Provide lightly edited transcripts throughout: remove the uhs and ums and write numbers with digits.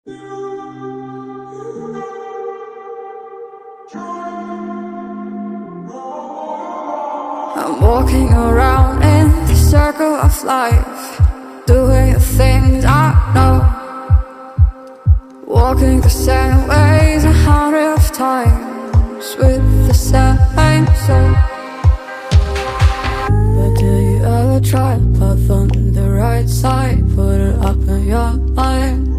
I'm walking around in the circle of life, doing the things I know, walking the same ways 100 times with the same soul. But do you ever try to path on the right side, put it up in your mind?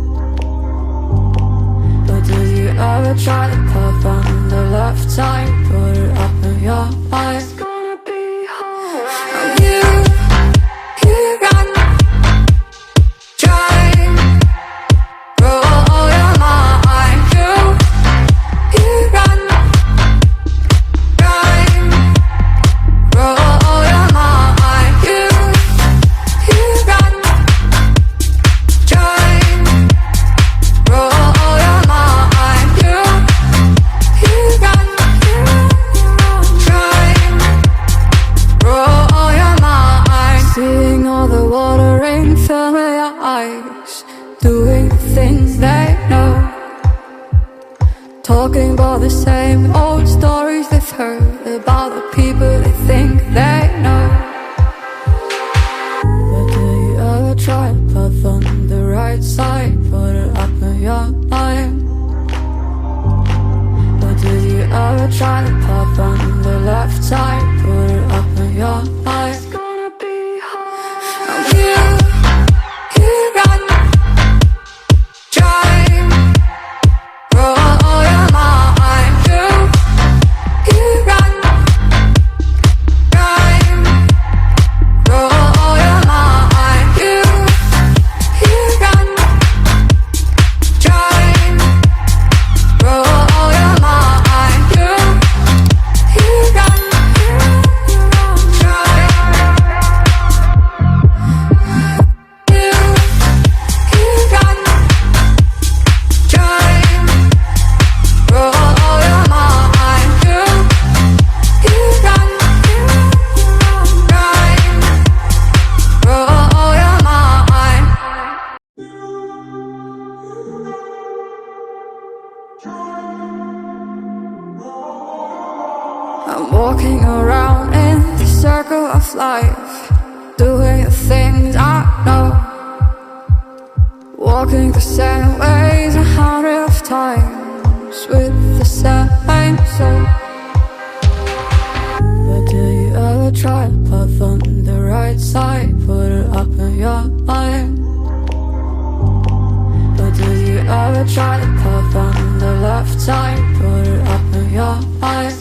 But do you ever try to path on the left side, put it up in your mind? Talking about the same old stories they've heard, about the people they think they know. But do you ever try to path on the right side, put it up in your mind? But do you ever try to path on the left side, put it up in your mind? It's gonna be hard. You got I'm walking around in the circle of life, doing the things I know, walking the same ways 100 times with the same soul. But do you ever try to path on the right side, put it up in your mind? But do you ever try to path on the left side, put it up in your mind?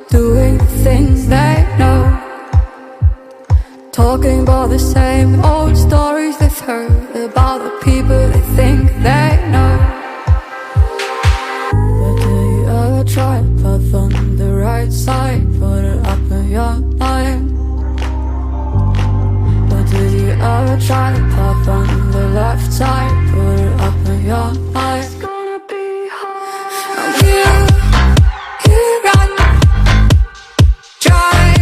Doing the things they know, talking about the same old stories they've heard, about the people they think they know. But do you ever try to path on the right side, put it up in your mind? But do you ever try to path on the left side, put it up in your mind? It's gonna be hard. Try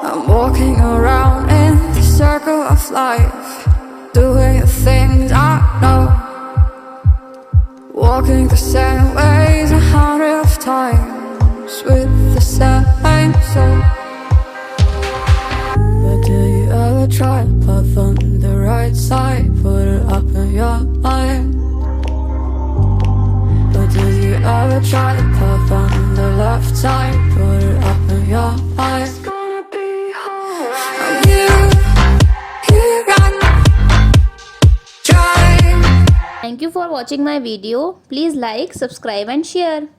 I'm walking around in the circle of life, doing the things I know, walking the same ways 100 times with the same soul. But do you ever try to put on the right side, put it up in your mind? But do you ever try to put on the left side, put it up in your mind? It's gonna be alright. You got try. Thank you for watching my video. Please like, subscribe and share.